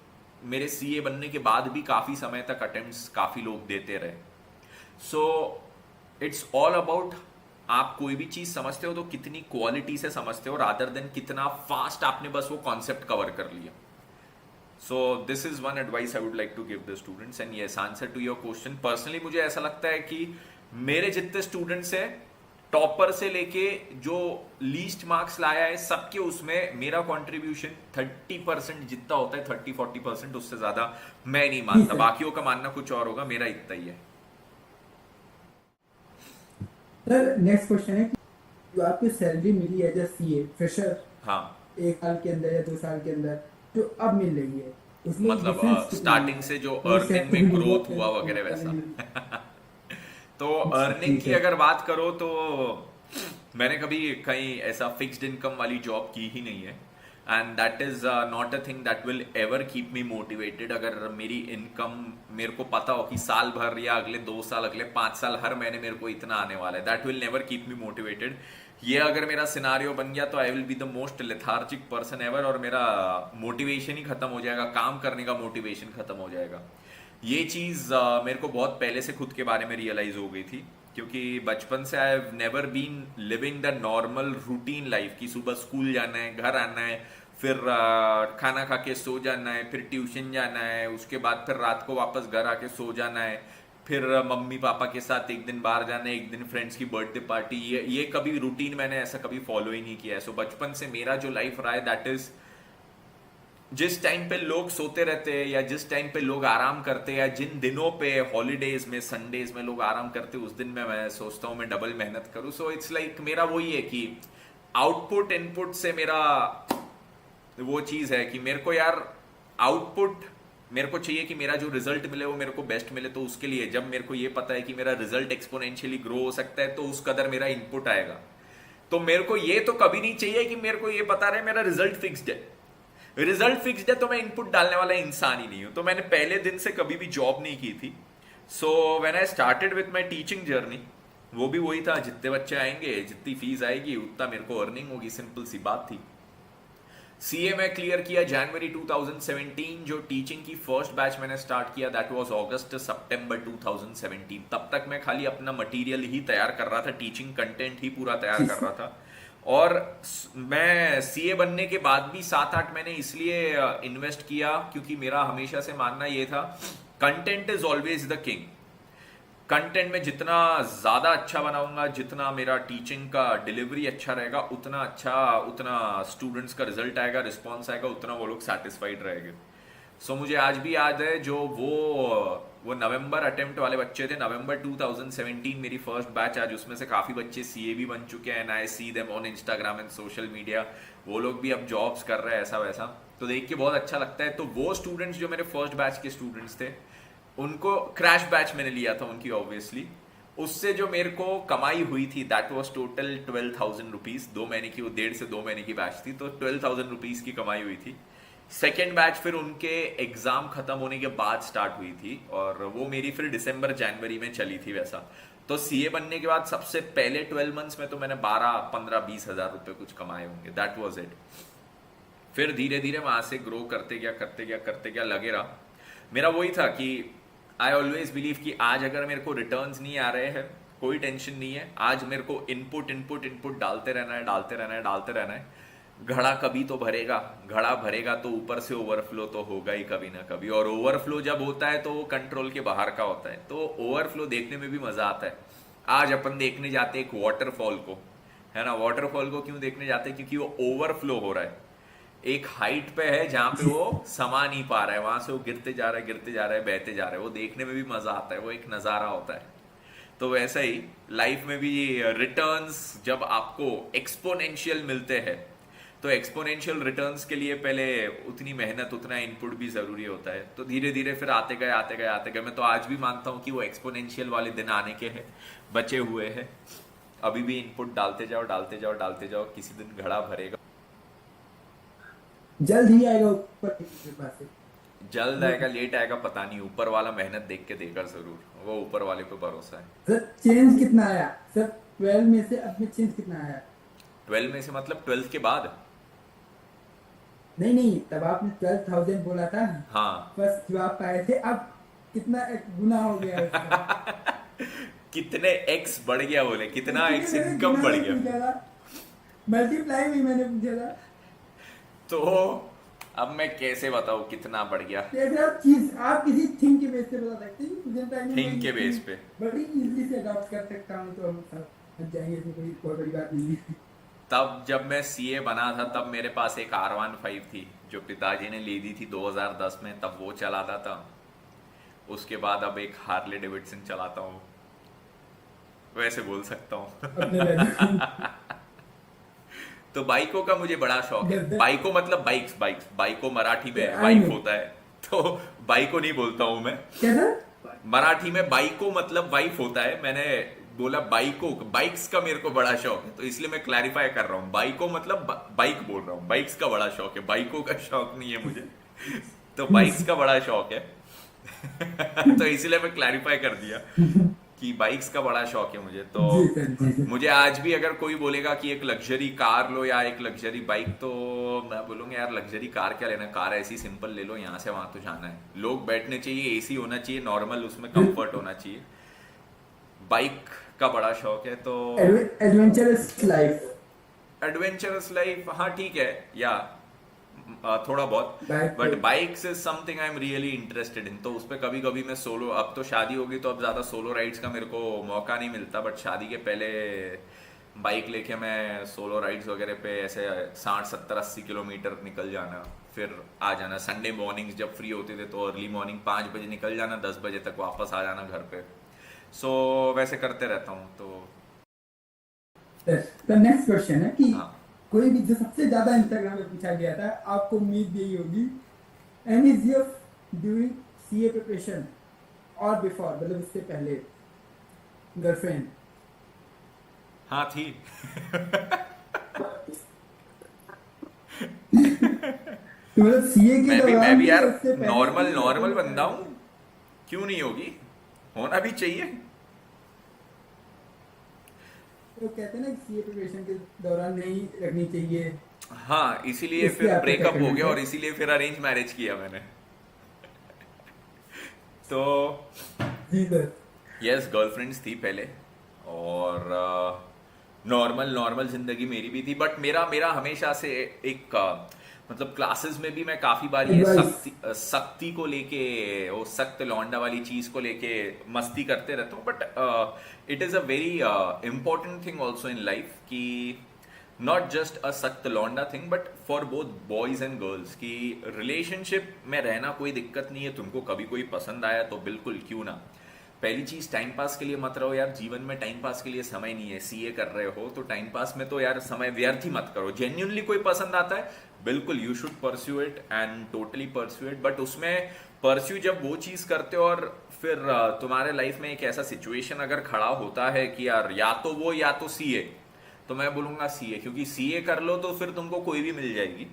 मेरे सीए बनने के बाद भी काफी समय तक अटेम्प्ट्स काफी लोग देते रहे। सो इट्स ऑल अबाउट आप कोई भी चीज समझते हो तो कितनी क्वालिटी से समझते हो रादर देन कितना फास्ट आपने बस वो कॉन्सेप्ट कवर कर लिया। So this is one advice I would like to give the students. And yes, answer to your question, personally मुझे ऐसा लगता है कि मेरे जितने स्टूडेंट्स हैं, टॉपर से लेके जो लीस्ट मार्क्स लाया है, सबके उसमें मेरा कंट्रीब्यूशन 30% जितना होता है, 30-40%, उससे ज्यादा मैं नहीं मानता। बाकियों का मानना कुछ और होगा, मेरा इतना ही है। सर नेक्स्ट क्वेश्चन है कि जो आपकी सैलरी मिली एज अ सीए फ्रेशर, हाँ, 1 साल के अंदर या 2 साल के अंदर जो अब मिल रही है उसमें मतलब डिफरेंस कितना स्टार्टिंग है? से जो कोई अर्निंग में सेक्टर ग्रोथ है हुआ तो वगैरह पहले वैसा। मिली। तो अर्निंग ठीक की है। अगर बात करो तो मैंने कभी कहीं ऐसा फिक्स्ड इनकम वाली जॉब की ही नहीं है। And that is not a thing that will ever keep me motivated. अगर मेरी इनकम मेरे को पता हो कि साल भर या अगले 2 साल, अगले 5 साल, हर महीने मेरे को इतना आने वाला है, that will never keep me motivated. ये अगर मेरा सिनारियो बन गया तो I will be the most lethargic person ever, और मेरा मोटिवेशन ही खत्म हो जाएगा, काम करने का मोटिवेशन खत्म हो जाएगा। ये चीज मेरे को बहुत पहले से खुद के बारे में रियलाइज हो गई थी, क्योंकि बचपन से I have never been living the normal routine life की सुबह स्कूल जाना है, घर आना है, फिर खाना खा के सो जाना है, फिर ट्यूशन जाना है, उसके बाद फिर रात को वापस घर आके सो जाना है, फिर मम्मी पापा के साथ एक दिन बाहर जाना है, एक दिन फ्रेंड्स की बर्थडे पार्टी। ये कभी रूटीन मैंने ऐसा कभी फॉलो ही नहीं किया है। सो बचपन से मेरा जो लाइफ रहा है दैट इज जिस टाइम पे लोग सोते रहते हैं या जिस टाइम पे लोग आराम करते हैं या जिन दिनों पे हॉलीडेज में, संडेज में लोग आराम करते हैं, उस दिन में मैं सोचता हूँ मैं डबल मेहनत करूँ। सो इट्स लाइक मेरा वही है कि आउटपुट इनपुट से मेरा वो चीज है कि मेरे को यार आउटपुट मेरे को चाहिए कि मेरा जो रिजल्ट मिले वो मेरे को बेस्ट मिले। तो उसके लिए जब मेरे को ये पता है कि मेरा रिजल्ट एक्सपोनेंशियली ग्रो हो सकता है तो उस कदर मेरा इनपुट आएगा। तो मेरे को ये तो कभी नहीं चाहिए कि मेरे को ये पता रहे मेरा रिजल्ट फिक्स्ड है। रिजल्ट फिक्स्ड है तो मैं इनपुट डालने वाला इंसान ही नहीं हूं। तो मैंने पहले दिन से कभी भी जॉब नहीं की थी। So when I started with my teaching journey, वो भी वही था, जितने बच्चे आएंगे, जितनी फीस आएगी उतना मेरे को अर्निंग होगी, सिंपल सी बात थी। सीए में क्लियर किया जनवरी 2017। जो टीचिंग की फर्स्ट बैच मैंने स्टार्ट किया दैट वाज अगस्त सितंबर 2017। तब तक मैं खाली अपना मटेरियल ही तैयार कर रहा था, टीचिंग कंटेंट ही पूरा तैयार कर रहा था। और मैं सीए बनने के बाद भी 7-8 महीने इसलिए इन्वेस्ट किया क्योंकि मेरा हमेशा से मानना ये था content is always the king. Content में जितना ज्यादा अच्छा बनाऊंगा, जितना मेरा टीचिंग का डिलीवरी अच्छा रहेगा, उतना स्टूडेंट्स का रिजल्ट आएगा, रिस्पॉन्स आएगा, उतना वो लोग सेटिस्फाइड रहेंगे। सो मुझे आज भी याद है जो वो नवंबर अटेम्प्ट वाले बच्चे थे, नवंबर 2017 मेरी फर्स्ट बैच। आज उसमें से काफ़ी बच्चे सीए भी बन चुके हैं, and I see them on Instagram and social media. वो लोग भी अब जॉब्स कर रहे हैं ऐसा वैसा, तो देख के बहुत अच्छा लगता है। तो वो स्टूडेंट्स जो मेरे फर्स्ट बैच के स्टूडेंट्स थे, उनको क्रैश बैच मैंने लिया था उनकी ऑब्वियसली, उससे जो मेरे को कमाई हुई थी दैट वाज टोटल 12,000 रुपीज़। 2 महीने की, वो 1.5 से 2 महीने की बैच थी, तो 12,000 रुपीज़ की कमाई हुई थी। सेकेंड बैच फिर उनके एग्जाम खत्म होने के बाद स्टार्ट हुई थी, और वो मेरी फिर दिसंबर जनवरी में चली थी वैसा। तो सीए बनने के बाद सबसे पहले 12 मंथ्स में तो मैंने 12, 15, 20 हज़ार रुपए कुछ कमाए होंगे, दैट वाज इट। फिर धीरे धीरे वहां से ग्रो करते गया लगे रहा। मेरा वही था कि आई ऑलवेज बिलीव कि आज अगर मेरे को रिटर्न्स नहीं आ रहे हैं, कोई टेंशन नहीं है। आज मेरे को इनपुट डालते रहना है। घड़ा कभी तो भरेगा, घड़ा भरेगा तो ऊपर से ओवरफ्लो तो होगा ही कभी ना कभी, और ओवरफ्लो जब होता है तो वो कंट्रोल के बाहर का होता है। तो ओवरफ्लो देखने में भी मजा आता है। आज अपन देखने जाते हैं एक वाटरफॉल को, है ना। वाटरफॉल को क्यों देखने जाते हैं? क्योंकि वो ओवरफ्लो हो रहा है, एक हाइट पे है जहां पे वो समा नहीं पा रहा है, वहां से वो गिरते जा रहा है, बहते जा रहा है। वो देखने में भी मजा आता है, वो एक नजारा होता है। तो वैसा ही लाइफ में भी रिटर्न्स जब आपको एक्सपोनेंशियल मिलते हैं, तो एक्सपोनेंशियल रिटर्न्स के लिए पहले उतनी मेहनत, उतना इनपुट भी जरूरी होता है। तो धीरे धीरे फिर आते गए। मैं तो आज भी मानता हूँ कि वो एक्सपोनेंशियल वाले दिन आने के हैं, बचे हुए हैं। अभी भी इनपुट डालते जाओ, किसी दिन घड़ा भरेगा। जल्द ही आएगा ऊपर की कृपा से। जल्द आएगा लेट आएगा पता नहीं, ऊपर वाला मेहनत देख के देगा जरूर, वो ऊपर वाले को भरोसा है। सर चेंज कितना आया सर? 12 में से अब में चेंज कितना आया? 12 में से मतलब 12th के बाद? नहीं, तब आपने 12,000 बोला था। हाँ। फर्स्ट जो आप पाए थे, अब कितना एक गुना हो गया उसका? कितने एक्स बढ़ गया बोले, कितना एक्स इनकम बढ़ गया। मल्टीप्लाई भी मैंने पूछा था। तो अब मैं कैसे बताऊं कितना बढ़ गया? जैसे आप किसी थिंग के बेस पे बता सकते हैं। थिंग के बेस पे बड़ी इजीली से अडॉप्ट कर सकता हूँ, तो हम सब समझ जाएंगे, इसमें कोई बहुत बड़ी बात नहीं है। तब जब मैं सीए बना था तब मेरे पास एक R15 थी जो पिताजी ने ली दी थी 2010 में, तब वो चलाता था। उसके बाद अब एक हार्ले डेविडसन चलाता हूँ, वैसे बोल सकता हूँ। तो बाइकों का मुझे बड़ा शौक है। बाइकों मतलब बाइकों मराठी में बाइक होता है, तो बाइकों नहीं बोलता हूँ मैं। मराठी में बाइकों मतलब वाइफ होता है, मैंने बोला बाइक्स का मेरे को बड़ा शौक है, तो इसलिए मैं क्लैरिफाई कर रहा हूँ। बाइकों मतलब बाइक बोल रहा हूँ, बाइक्स का बड़ा शौक है, बाइकों का शौक नहीं है मुझे। तो बाइक्स का बड़ा शौक है। तो इसलिए मैं क्लैरिफाई कर दिया कि बाइक्स का बड़ा शौक है मुझे। तो मुझे आज भी अगर कोई बोलेगा कि एक लग्जरी कार लो या एक लग्जरी बाइक, तो मैं बोलूंगा यार लग्जरी कार क्या लेना, कार ऐसी सिंपल ले लो, यहाँ से वहां तो जाना है, लोग बैठने चाहिए, एसी होना चाहिए, नॉर्मल उसमें कंफर्ट होना चाहिए। बाइक का बड़ा शौक है। तो एडवेंचरस लाइफ, हाँ ठीक है, या थोड़ा बहुत, but bikes is something I am really interested in. तो उस पर कभी कभी मैं सोलो, अब तो शादी होगी तो अब ज्यादा सोलो राइड्स का मेरे को मौका नहीं मिलता, बट शादी के पहले बाइक लेके मैं सोलो राइड्स वगैरह पे ऐसे 60, 70, 80 किलोमीटर निकल जाना, फिर आ जाना। संडे मॉर्निंग्स जब फ्री होते थे तो अर्ली मॉर्निंग 5 बजे निकल जाना, 10 बजे तक वापस आ जाना घर पे। सो वैसे करते रहता हूँ। तो नेक्स्ट क्वेश्चन है कि हाँ। कोई भी जो सबसे ज्यादा इंस्टाग्राम पे पूछा गया था, आपको उम्मीद यही होगी, and is your during CA preparation और बिफोर, मतलब उससे पहले गर्लफ्रेंड? हाँ थी। तो मतलब सीए के मैं भी यार नॉर्मल बंदा हूँ, क्यों नहीं होगी, होना भी चाहिए। तो कहते हैं ना सीए प्रिपरेशन के दौरान नहीं रखनी चाहिए। हाँ, इसीलिए फिर ब्रेकअप हो गया और इसीलिए फिर अरेंज मैरिज किया मैंने। तो यस, गर्लफ्रेंड्स थी पहले, और नॉर्मल जिंदगी मेरी भी थी, बट मेरा हमेशा से एक मतलब क्लासेस में भी मैं काफी बार ये सख्ती को लेके, वो सख्त लौंडा वाली चीज को लेके मस्ती करते रहता हूँ। But it is a very important thing also in life कि नॉट जस्ट अ सख्त लौंडा thing but for both boys and girls की रिलेशनशिप में रहना कोई दिक्कत नहीं है। तुमको कभी कोई पसंद आया तो बिल्कुल क्यों ना। पहली चीज टाइम पास के लिए मत रहो यार, जीवन में टाइम पास के लिए समय नहीं है। सीए कर रहे हो तो टाइम पास में तो यार समय व्यर्थ ही मत करो। जेन्युइनली कोई पसंद आता है बिल्कुल you should pursue it and totally pursue it, but उसमें परस्यू जब वो चीज करते हो और फिर तुम्हारे लाइफ में एक ऐसा सिचुएशन अगर खड़ा होता है कि यार या तो वो या तो सीए, तो मैं बोलूंगा सीए, क्योंकि सीए कर लो तो फिर तुमको कोई भी मिल जाएगी।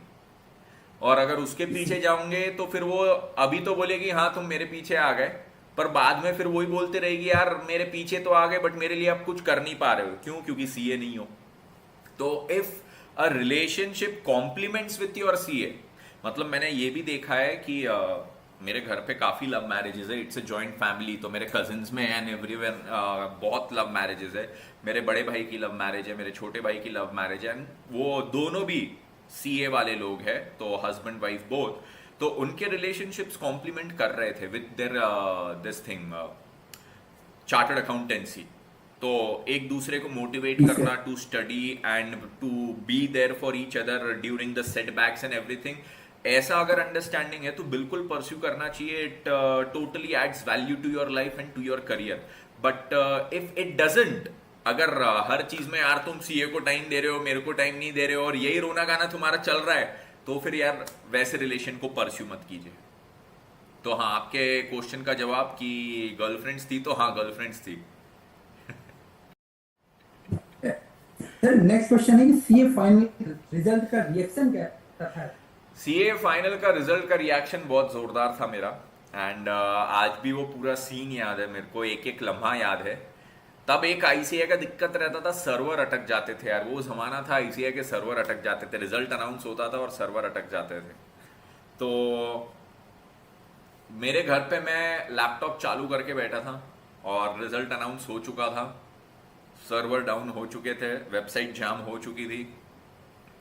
और अगर उसके पीछे जाओगे तो फिर वो अभी तो बोलेगी हाँ तुम मेरे पीछे आ गए, पर बाद में फिर वही बोलते रहेगी यार मेरे पीछे तो आ गए बट मेरे लिए आप कुछ कर नहीं पा रहे हो। क्यों? क्योंकि सीए नहीं हो। तो if a relationship compliments with your CA, मतलब मैंने ये भी देखा है कि मेरे घर पे काफी लव मैरिजेस है। इट्स अ जॉइंट फैमिली, तो मेरे कजिन्स में एंड एवरीवन बहुत लव मैरिजेस है। मेरे बड़े भाई की लव मैरिज है, मेरे छोटे भाई की लव मैरिज है, एंड वो दोनों भी सीए वाले लोग हैं, तो हस्बैंड वाइफ बोथ। तो उनके रिलेशनशिप्स कॉम्प्लीमेंट कर रहे थे with their this thing chartered accountancy. तो एक दूसरे को मोटिवेट जी करना sir. To study and to be there for each other during the setbacks and everything. ऐसा अगर अंडरस्टैंडिंग है तो बिल्कुल परस्यू करना चाहिए। It totally adds value to your life and to your career. But if it doesn't, अगर हर चीज में यार तुम सीए को टाइम दे रहे हो, मेरे को टाइम नहीं दे रहे हो और यही रोना गाना तुम्हारा चल रहा है, तो फिर यार वैसे रिलेशन को परस्यू मत कीजिए। तो हाँ, आपके क्वेश्चन का जवाब कि गर्लफ्रेंड्स थी, तो हाँ गर्लफ्रेंड्स थी। सर नेक्स्ट क्वेश्चन है कि सीए फाइनल रिजल्ट का रिएक्शन क्या था? सीए फाइनल का रिजल्ट का रिएक्शन बहुत जोरदार था मेरा। एंड आज भी वो पूरा सीन याद है मेरे को, एक एक लम्हा याद है। तब एक आईसीआई का दिक्कत रहता था, सर्वर अटक जाते थे यार। वो जमाना था आईसीआई के सर्वर अटक जाते थे, रिजल्ट अनाउंस होता था और सर्वर अटक जाते थे। तो मेरे घर पे मैं लैपटॉप चालू करके बैठा था और रिजल्ट अनाउंस हो चुका था। सर्वर डाउन हो चुके थे, वेबसाइट जाम हो चुकी थी,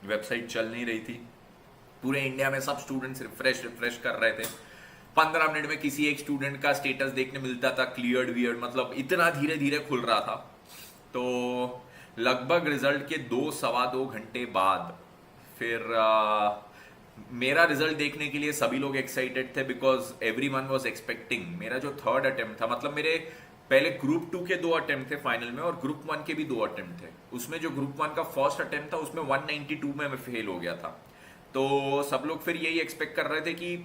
वेबसाइट चल नहीं रही थी। पूरे इंडिया में सब स्टूडेंट्स रिफ्रेश रिफ्रेश कर रहे थे। 15 मिनट में किसी एक स्टूडेंट का स्टेटस देखने मिलता था, क्लियर्ड वियर्ड, मतलब इतना धीरे धीरे खुल रहा था। तो लगभग रिजल्ट के 2 सवा 2 घंटे बाद फिर मेरा रिजल्ट देखने के लिए सभी लोग एक्साइटेड थे, because every one was expecting मेरा जो थर्ड अटेम्प्ट था। मतलब मेरे पहले ग्रुप 2 के 2 अटेम्प्ट थे फाइनल में और ग्रुप 1 के भी 2 अटेम्प्ट थे। उसमें जो ग्रुप 1 का फर्स्ट अटेम्प्ट था उसमें 192 में मैं फेल हो गया था। तो सब लोग फिर यही एक्सपेक्ट कर रहे थे कि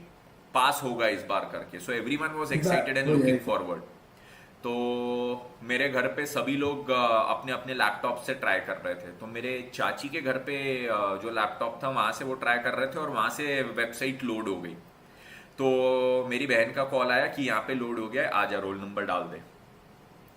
पास होगा इस बार करके। सो एवरी वन वॉज इस बार एक्साइटेड एंड हो लुकिंग जाएगा। फॉरवर्ड। तो मेरे घर पे सभी लोग अपने अपने लैपटॉप से ट्राई कर रहे थे। तो मेरे चाची के घर पे जो लैपटॉप था वहां से वो ट्राई कर रहे थे और वहां से वेबसाइट लोड हो गई। तो मेरी बहन का कॉल आया कि यहाँ पे लोड हो गया है, आजा रोल नंबर डाल दे।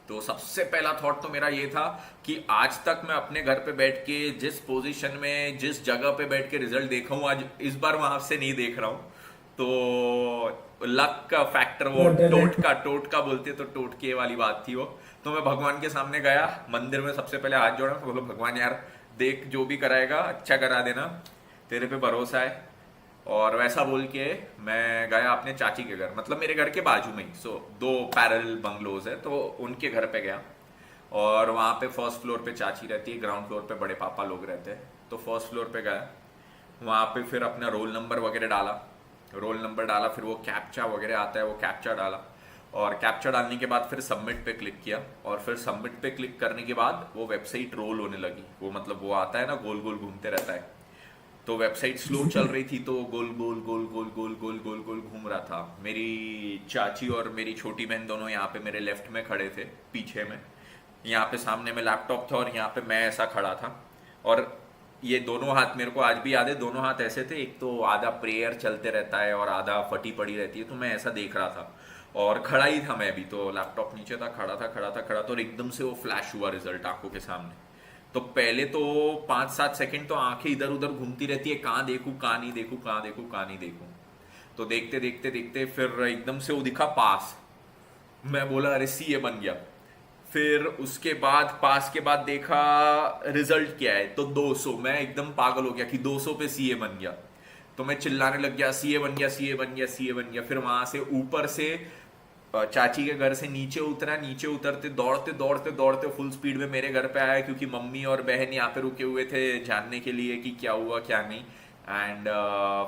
तो सबसे पहला थॉट तो मेरा ये था कि आज तक मैं अपने घर पे बैठ के जिस पोजीशन में जिस जगह पे बैठ के रिजल्ट देखा हूँ, आज इस बार वहां से नहीं देख रहा हूँ। तो लक का फैक्टर, वो टोटका बोलते, तो टोटके वाली बात थी वो। तो मैं भगवान के सामने गया, मंदिर में सबसे पहले हाथ जोड़ा, तो बोलो भगवान यार देख जो भी कराएगा अच्छा करा देना, तेरे पे भरोसा है। और वैसा बोल के मैं गया अपने चाची के घर, मतलब मेरे घर के बाजू में ही। सो 2 पैरेलल बंगलोज है, तो उनके घर पे गया। और वहाँ पे फर्स्ट फ्लोर पे चाची रहती है, ग्राउंड फ्लोर पे बड़े पापा लोग रहते हैं। तो फर्स्ट फ्लोर पे गया, वहाँ पे फिर अपना रोल नंबर वगैरह डाला। फिर वो कैप्चा वगैरह आता है, वो कैप्चा डाला। और कैप्चा डालने के बाद फिर सबमिट पे क्लिक किया। और फिर सबमिट पे क्लिक करने के बाद वो वेबसाइट रोल होने लगी। वो मतलब वो आता है ना, गोल गोल घूमते रहता है। तो वेबसाइट स्लो चल रही थी, तो गोल गोल गोल गोल गोल गोल गोल गोल घूम रहा था। मेरी चाची और मेरी छोटी बहन दोनों यहाँ पे मेरे लेफ्ट में खड़े थे, पीछे में। यहाँ पे सामने में लैपटॉप था और यहाँ पे मैं ऐसा खड़ा था। और ये दोनों हाथ मेरे को आज भी याद है, दोनों हाथ ऐसे थे। एक तो आधा प्रेयर चलते रहता है और आधा फटी पड़ी रहती है, तो मैं ऐसा देख रहा था। और खड़ा ही था मैं भी, तो लैपटॉप नीचे था, खड़ा था और एकदम से वो फ्लैश हुआ रिजल्ट आंखों के सामने। तो पहले तो 5-7 सेकंड तो आंखें इधर उधर घूमती रहती है, कहाँ देखूं कहाँ नहीं देखूं, कहाँ देखूं कहाँ नहीं देखूं। तो देखते देखते देखते फिर एकदम से वो दिखा पास। मैं बोला अरे सीए बन गया। फिर उसके बाद पास के बाद देखा रिजल्ट क्या है, तो 200। मैं एकदम पागल हो गया कि 200 पे सीए बन गया। तो मैं चिल्लाने लग गया, सीए बन गया, सीए बन गया, सीए बन गया। फिर वहां से ऊपर से चाची के घर से नीचे उतरा, नीचे उतरते दौड़ते दौड़ते दौड़ते फुल स्पीड में मेरे घर पे आया, क्योंकि मम्मी और बहन यहाँ पे रुके हुए थे जानने के लिए कि क्या हुआ क्या नहीं। एंड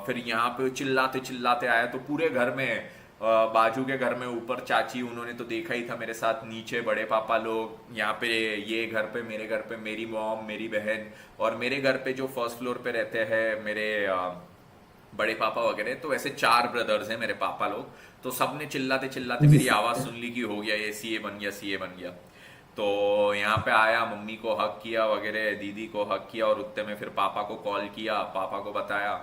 फिर यहाँ पे चिल्लाते चिल्लाते आया, तो पूरे घर में बाजू के घर में ऊपर चाची, उन्होंने तो देखा ही था मेरे साथ, नीचे बड़े पापा लोग, यहाँ पे ये घर पे मेरे घर पे मेरी मॉम मेरी बहन, और मेरे घर पे जो फर्स्ट फ्लोर पे रहते हैं मेरे बड़े पापा वगैरह, तो ऐसे 4 ब्रदर्स हैं मेरे पापा लोग। तो सबने चिल्लाते चिल्लाते जी मेरी सर। आवाज़ सुन ली कि हो गया ये, सीए बन गया सीए बन गया। तो यहाँ पे आया, मम्मी को हक किया वगैरह, दीदी को हक किया, और उतने में फिर पापा को कॉल किया, पापा को बताया।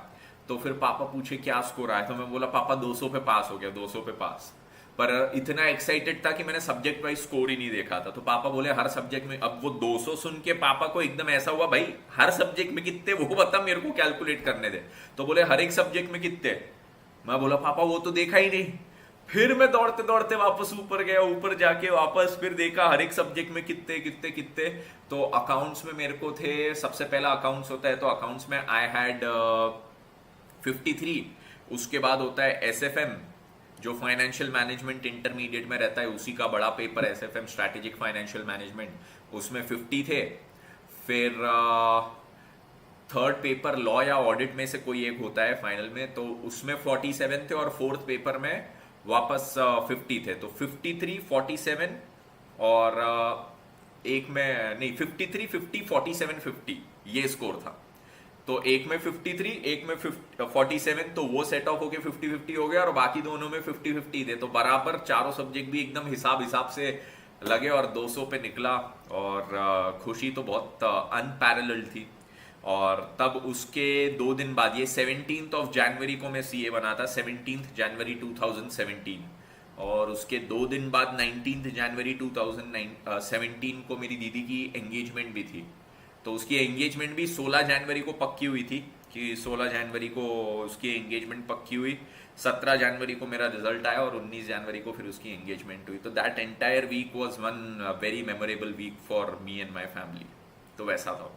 तो फिर पापा पूछे क्या स्कोर आया, तो मैं बोला पापा 200 पे पास हो गया, 200 पे पास। पर इतना एक्साइटेड था कि मैंने सब्जेक्ट वाइज स्कोर ही नहीं देखा था। तो पापा बोले हर सब्जेक्ट में, अब वो 200 सुन के पापा को एकदम ऐसा हुआ, भाई हर सब्जेक्ट में कितने वो बता, मेरे को कैलकुलेट करने दे। तो बोले हर एक सब्जेक्ट में कितने। मैं बोला पापा वो तो देखा ही नहीं। फिर मैं दौड़ते दौड़ते वापस ऊपर गया, ऊपर जाके वापस फिर देखा हर एक सब्जेक्ट में कितने कितने कितने। तो अकाउंट्स में मेरे को थे, सबसे पहला अकाउंट्स होता है, तो अकाउंट्स में आई हैड 53। उसके बाद होता है एसएफएम, जो फाइनेंशियल मैनेजमेंट इंटरमीडिएट में रहता है, उसी का बड़ा paper SFM, strategic financial management, उसमें 50 थे। फिर थर्ड पेपर लॉ या ऑडिट में से कोई एक होता है फाइनल में, तो उसमें 47 थे, और फोर्थ पेपर में वापस 50 थे। तो 53 47 और एक में नहीं, 53 50 47 50 ये स्कोर था। तो एक में 53 एक में 47, तो वो सेट ऑफ होके 50-50 हो गया, और बाकी दोनों में 50-50 थे। तो बराबर चारों सब्जेक्ट भी एकदम हिसाब हिसाब से लगे, और 200 पे निकला। और खुशी तो बहुत अनपैरेलल्ड थी। और तब उसके 2 दिन बाद, ये 17th ऑफ जनवरी को मैं सीए बना था, 17th जनवरी 2017। और उसके 2 दिन बाद 19th जनवरी 2017 को मेरी दीदी की एंगेजमेंट भी थी। तो उसकी एंगेजमेंट भी 16 जनवरी को पक्की हुई थी, कि 16 जनवरी को उसकी एंगेजमेंट पक्की हुई। 17 जनवरी को मेरा रिजल्ट आया, और 19 जनवरी को फिर उसकी एंगेजमेंट हुई। तो that entire week was one very memorable week for me and my family. तो वैसा था।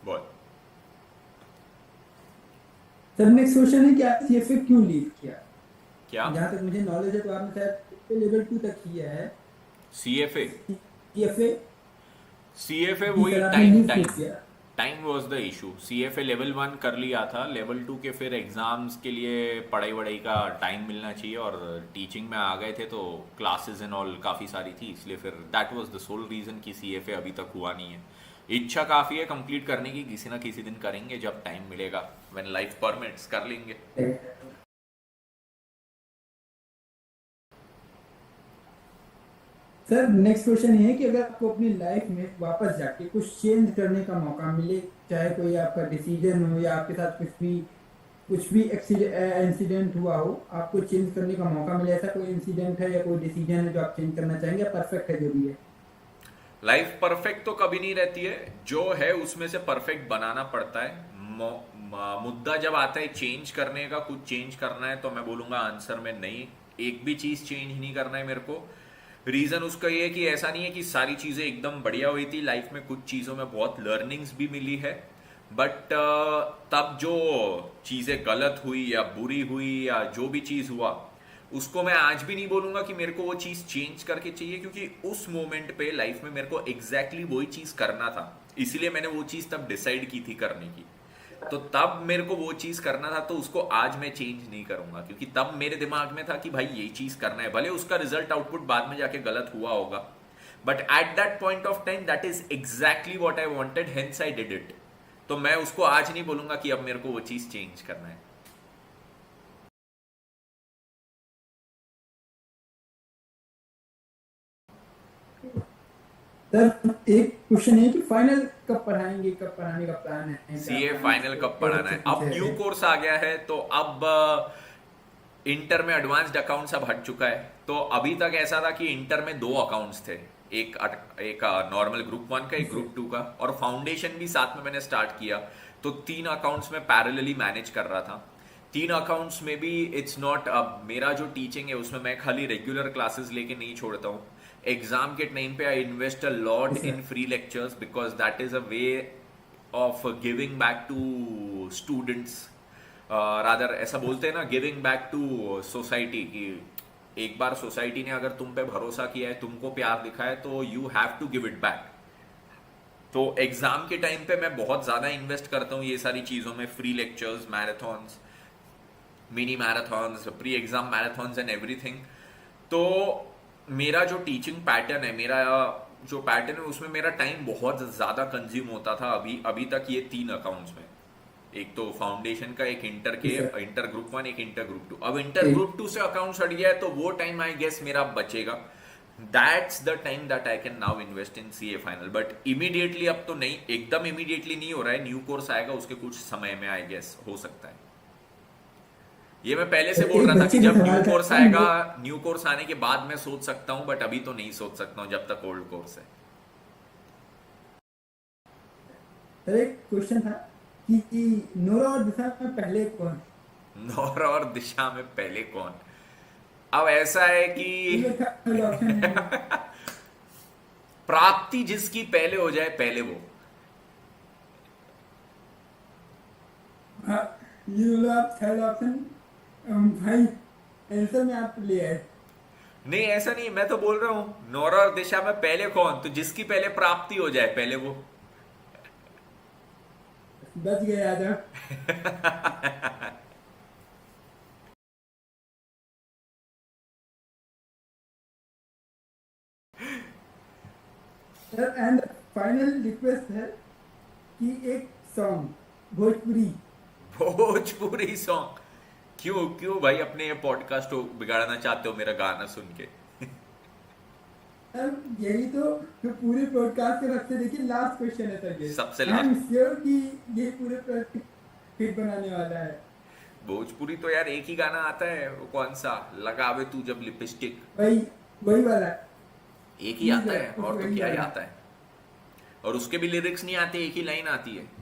बहुत। सर नेक्स्ट क्वेश्चन है कि आप सीएफए क्यों लीव किया? क्या? जहाँ तक मुझे नॉलेज है तो आपने शायद लेवल 2 तक किया है सीएफए? सीएफए। सीएफए जी वही सर, आपने टाइम लीव क्यों टाइम किया? Time was the issue. CFA level 1 कर लिया था, लेवल 2 के फिर एग्जाम्स के लिए पढ़ाई वढ़ाई का टाइम मिलना चाहिए, और टीचिंग में आ गए थे तो क्लासेस एंड ऑल काफ़ी सारी थी, इसलिए फिर that was the soul reason कि सीएफए अभी तक हुआ नहीं है। इच्छा काफ़ी है कंप्लीट करने की, किसी ना किसी दिन करेंगे जब टाइम मिलेगा, व्हेन लाइफ परमिट्स कर लेंगे। सर नेक्स्ट क्वेश्चन ये है कि अगर आपको अपनी लाइफ में वापस जाके कुछ चेंज करने का मौका मिले, चाहे कोई आपका डिसीजन हो या आपके साथ कुछ भी इंसिडेंट हुआ हो, आपको चेंज करने का मौका मिले, ऐसा कोई इंसिडेंट है या कोई डिसीजन है जो आप चेंज करना चाहेंगे, या परफेक्ट है जो भी है? लाइफ परफेक्ट तो कभी नहीं रहती है, जो है उसमें से परफेक्ट बनाना पड़ता है। मुद्दा जब आता है चेंज करने का, कुछ चेंज करना है, तो मैं बोलूंगा आंसर में नहीं, एक भी चीज चेंज नहीं करना है मेरे को। रीजन उसका ये है कि ऐसा नहीं है कि सारी चीजें एकदम बढ़िया हुई थी लाइफ में, कुछ चीजों में बहुत लर्निंग्स भी मिली है। बट तब जो चीजें गलत हुई या बुरी हुई या जो भी चीज हुआ, उसको मैं आज भी नहीं बोलूंगा कि मेरे को वो चीज चेंज करके चाहिए, क्योंकि उस मोमेंट पे लाइफ में मेरे को एग्जैक्टली वही चीज करना था, इसलिए मैंने वो चीज तब डिसाइड की थी करने की। तो तब मेरे को वो चीज करना था, तो उसको आज मैं चेंज नहीं करूंगा, क्योंकि तब मेरे दिमाग में था कि भाई ये चीज करना है, भले उसका रिजल्ट आउटपुट बाद में जाके गलत हुआ होगा, but at that point of time that is exactly what I wanted, hence I did it. तो मैं उसको आज नहीं बोलूंगा कि अब मेरे को वो चीज चेंज करना है। सर एक क्वेश्चन है कि फाइनल कब पढ़ाएंगे, कब पढ़ाने का प्लान है, क्या सीए फाइनल कब क्या पढ़ाना बच्चे है? अब पूछे न्यू हैं? कोर्स आ गया है, तो अब इंटर में एडवांस्ड अकाउंट्स अब हट चुका है। तो अभी तक ऐसा था कि इंटर में 2 अकाउंट्स थे, एक एक नॉर्मल ग्रुप 1 का, एक ग्रुप 2 का, और फाउंडेशन भी साथ में मैंने स्टार्ट किया। तो 3 अकाउंट्स में पैरेलली मैनेज कर रहा था। 3 अकाउंट्स में भी इट्स नॉट, अब मेरा जो टीचिंग है उसमें मैं खाली रेगुलर क्लासेस लेके नहीं छोड़ता हूँ। एग्जाम के टाइम पे I invest a lot in free lectures, because that is a way of giving back to students. Rather ऐसा बोलते हैं ना, गिविंग बैक टू सोसाइटी, कि एक बार सोसाइटी ने अगर तुम पे भरोसा किया है, तुमको प्यार दिखा है, तो you have to give it back. तो एग्जाम के टाइम पे मैं बहुत ज्यादा इन्वेस्ट करता हूँ ये सारी चीजों में, free lectures, marathons, mini marathons, pre exam marathons and everything. तो मेरा जो टीचिंग पैटर्न है, मेरा जो पैटर्न है, उसमें मेरा टाइम बहुत ज़्यादा कंज्यूम होता था अभी अभी तक ये 3 अकाउंट्स में। एक तो फाउंडेशन का, एक इंटर के, जी सर। इंटर ग्रुप 1, एक इंटर ग्रुप 2। अब इंटर ठीक। ग्रुप 2 से अकाउंट्स हट गया है, तो वो टाइम आई गेस मेरा बचेगा। That's the time that I can now invest in CA final. But immediately अब तो नहीं, एकदम इमीडिएटली नहीं हो रहा है। न्यू कोर्स आएगा, उसके कुछ समय में आई गेस हो सकता है। ये मैं पहले से सर, बोल एक रहा था कि बच्चे ने जब न्यू सवाल कोर्स करा आएगा, मुझे। न्यू कोर्स आने के बाद मैं सोच सकता हूं, बट अभी तो नहीं सोच सकता हूं जब तक ओल्ड कोर्स है। सर एक क्वेश्चन था कि नोरा और दिशा में पहले कौन? नौर और दिशा में पहले कौन? अब ऐसा है ये कि थर्ड ऑप्शन है वो। प्राप्ति जिसकी पहले हो जाए, पहले वो। हाँ, ये बोलो आप थर्ड ऑप्शन। भाई आंसर में आप ले आए। नहीं, ऐसा नहीं, मैं तो बोल रहा हूं नौर और दिशा में पहले कौन, तो जिसकी पहले प्राप्ति हो जाए, पहले वो। बच गए आज आप। सर एंड फाइनल रिक्वेस्ट है कि एक सॉन्ग भोजपुरी। भोजपुरी सॉन्ग? क्यों क्यों भाई, अपने ये पॉडकास्ट को बिगाड़ना चाहते हो मेरा गाना सुन के? सर यही तो पूरे पॉडकास्ट के रखते, देखिए लास्ट क्वेश्चन है सर ये। सबसे आई एम लास्ट? श्योर कि ये पूरे हिट बनाने वाला है। भोजपुरी तो यार एक ही गाना आता है, वो कौन सा, लगावे तू जब लिपस्टिक। वही वही वाला है। एक ही प्लीज आता है, बस और तो वही क्या ही वाला। आता है। और उसके भी लिरिक्स नहीं आते, एक ही लाइन आती है।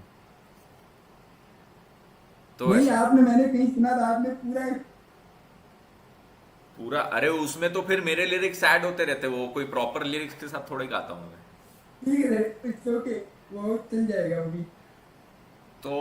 तो नहीं, ऐसा आपने, मैंने कहीं सुना था आपने पूरा। पूरा, अरे उसमें तो फिर मेरे लिरिक्स ऐड होते रहते, वो कोई प्रॉपर लिरिक्स के साथ थोड़े गाता हूँ मैं। ठीक है, इट्स ओके, वो चल जाएगा वो भी। तो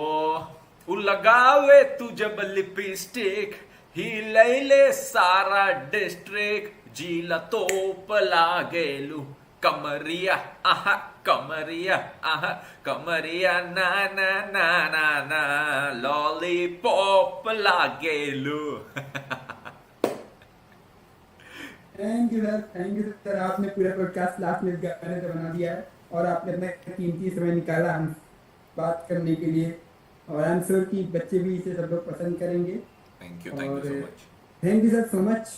उ लगावे तू जब लिपस्टिक, ही लैले सारा डिस्ट्रिक्ट, जीला तोप लागेलू, कमरिया आहा, कमरिया आहा, कमरिया ना ना ना ना ना, लॉलीपॉप लागेलू। Thank you sir, thank you sir, आपने पूरा पॉडकास्ट लास्ट में इस गाने से बना दिया है और आपने अपना कीमती समय निकाला हम बात करने के लिए। और आई एम श्योर कि बच्चे भी इसे सब लोग पसंद करेंगे। थैंक यू और so much. Thank you sir so much.